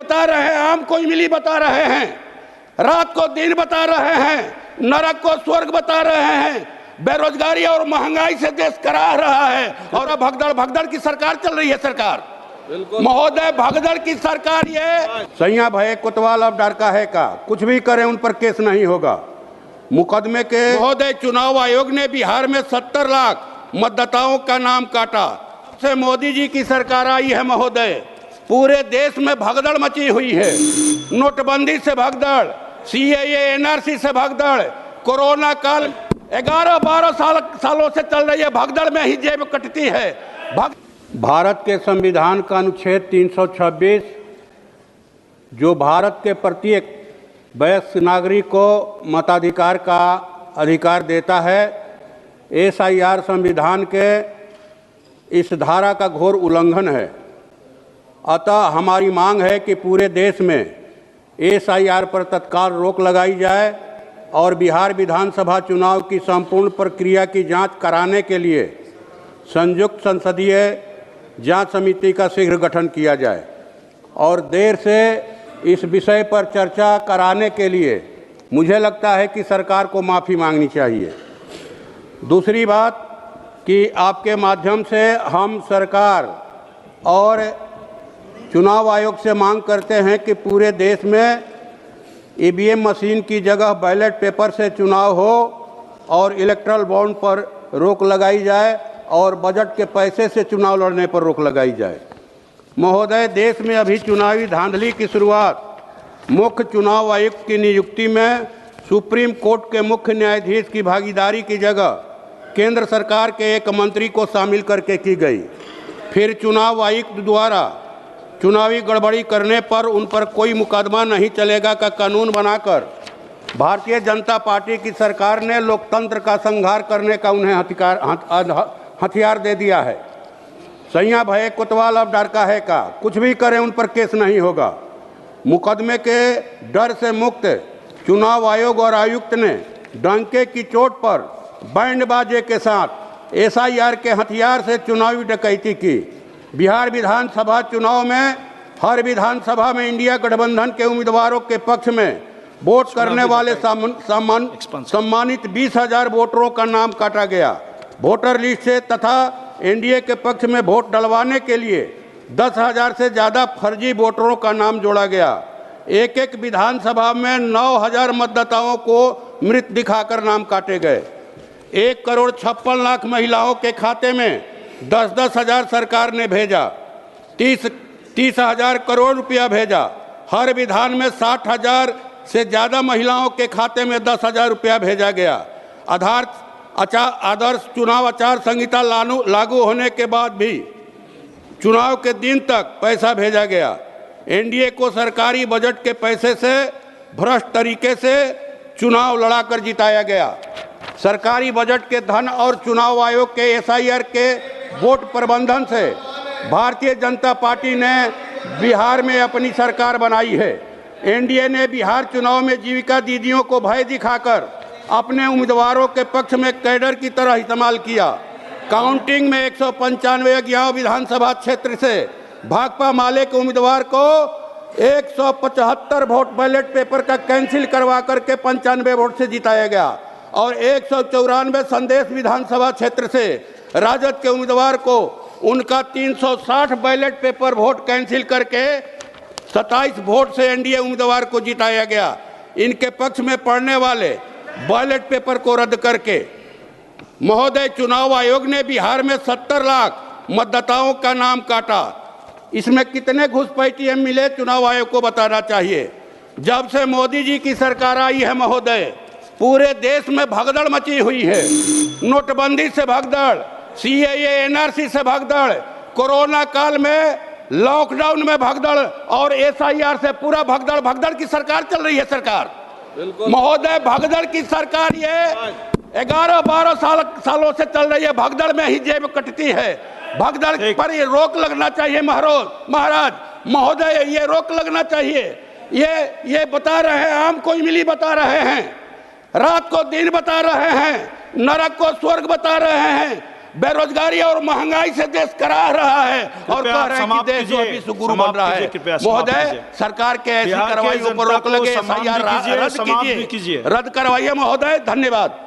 बता रहे हैं, आम को इमली बता रहे हैं, रात को दिन बता रहे हैं, नरक को स्वर्ग बता रहे हैं, बेरोजगारी और महंगाई से देश करा रहा है और भगदड़ भगदड़ की सरकार चल रही है। सरकार महोदय, भगदड़ की सरकार ये सैया भय कोतवाल अब डर का है का, कुछ भी करें उन पर केस नहीं होगा। मुकदमे के महोदय, चुनाव आयोग ने बिहार में 70 लाख मतदाताओं का नाम काटा। से मोदी जी की सरकार आई है महोदय, पूरे देश में भगदड़ मची हुई है। नोटबंदी से भगदड़, सीएए एनआरसी से भगदड़, कोरोना काल 11-12 सालों से चल रही है भगदड़ में ही जेब कटती है। भारत के संविधान का अनुच्छेद 326 जो भारत के प्रत्येक वयस्क नागरिक को मताधिकार का अधिकार देता है, एसआईआर संविधान के इस धारा का घोर उल्लंघन है। अतः हमारी मांग है कि पूरे देश में एसआईआर पर तत्काल रोक लगाई जाए और बिहार विधानसभा चुनाव की संपूर्ण प्रक्रिया की जांच कराने के लिए संयुक्त संसदीय जांच समिति का शीघ्र गठन किया जाए और देर से इस विषय पर चर्चा कराने के लिए मुझे लगता है कि सरकार को माफ़ी मांगनी चाहिए। दूसरी बात कि आपके माध्यम से हम सरकार और चुनाव आयोग से मांग करते हैं कि पूरे देश में ईवीएम मशीन की जगह बैलेट पेपर से चुनाव हो और इलेक्ट्रल बॉन्ड पर रोक लगाई जाए और बजट के पैसे से चुनाव लड़ने पर रोक लगाई जाए। महोदय, देश में अभी चुनावी धांधली की शुरुआत मुख्य चुनाव आयुक्त की नियुक्ति में सुप्रीम कोर्ट के मुख्य न्यायाधीश की भागीदारी की जगह केंद्र सरकार के एक मंत्री को शामिल करके की गई। फिर चुनाव आयुक्त द्वारा चुनावी गड़बड़ी करने पर उन पर कोई मुकदमा नहीं चलेगा का कानून बनाकर भारतीय जनता पार्टी की सरकार ने लोकतंत्र का संहार करने का उन्हें हथियार दे दिया है। सैया भय कोतवाल अब डर का है का, कुछ भी करें उन पर केस नहीं होगा। मुकदमे के डर से मुक्त चुनाव आयोग और आयुक्त ने डंके की चोट पर बैंड बाजे के साथ एसआईआर के हथियार से चुनावी डकैती की। बिहार विधानसभा चुनाव में हर विधानसभा में इंडिया गठबंधन के उम्मीदवारों के पक्ष में वोट करने वाले सम्मानित 20,000 वोटरों का नाम काटा गया। वोटर लिस्ट से तथा एनडीए के पक्ष में वोट डलवाने के लिए 10,000 से ज़्यादा फर्जी वोटरों का नाम जोड़ा गया। एक एक विधानसभा में 9,000 मतदाताओं को मृत दिखाकर नाम काटे गए। 1,56,00,000 महिलाओं के खाते में 10-10 हज़ार सरकार ने भेजा, 30,000 करोड़ रुपया भेजा। हर विधान में 60,000 से ज़्यादा महिलाओं के खाते में 10,000 रुपया भेजा गया। आदर्श चुनाव आचार संहिता लागू होने के बाद भी चुनाव के दिन तक पैसा भेजा गया। एनडीए को सरकारी बजट के पैसे से भ्रष्ट तरीके से चुनाव लड़ाकर जिताया गया। सरकारी बजट के धन और चुनाव आयोग के एसआईआर के वोट प्रबंधन से भारतीय जनता पार्टी ने बिहार में अपनी सरकार बनाई है। एनडीए ने बिहार चुनाव में जीविका दीदियों को भय दिखाकर अपने उम्मीदवारों के पक्ष में कैडर की तरह इस्तेमाल किया। काउंटिंग में 195 अज्ञाव विधानसभा क्षेत्र से भाकपा माले के उम्मीदवार को 175 वोट बैलेट पेपर का कैंसिल करवा करके 95 वोट से जिताया गया और 194 संदेश विधानसभा क्षेत्र से राजद के उम्मीदवार को उनका 360 बैलेट पेपर वोट कैंसिल करके 27 वोट से एनडीए उम्मीदवार को जिताया गया। इनके पक्ष में पड़ने वाले बैलेट पेपर को रद्द करके महोदय, चुनाव आयोग ने बिहार में 70 लाख मतदाताओं का नाम काटा। इसमें कितने घुसपैठिए मिले चुनाव आयोग को बताना चाहिए। जब से मोदी जी की सरकार आई है महोदय, पूरे देश में भगदड़ मची हुई है। नोटबंदी से भगदड़, सीएए एनआरसी से भगदड़, कोरोना काल में लॉकडाउन में भगदड़ और एसआईआर से पूरा भगदड़ की सरकार चल रही है। सरकार महोदय, भगदड़ की सरकार ये 11-12 सालों से चल रही है भगदड़ में ही जेब कटती है। भगदड़ पर ये रोक लगना चाहिए महाराज महोदय, ये रोक लगना चाहिए। ये बता रहे हैं, आम को इमली बता रहे हैं, रात को दिन बता रहे हैं, नरक को स्वर्ग बता रहे हैं, बेरोजगारी और महंगाई से देश करा रहा है और कह रहे हैं कि देश जो अभी सुगुरु बन रहा है। महोदय, सरकार के ऐसी कार्रवाई पर रोक लगे, एफआईआर रद्द कीजिए, रद्द करवाइए महोदय। धन्यवाद।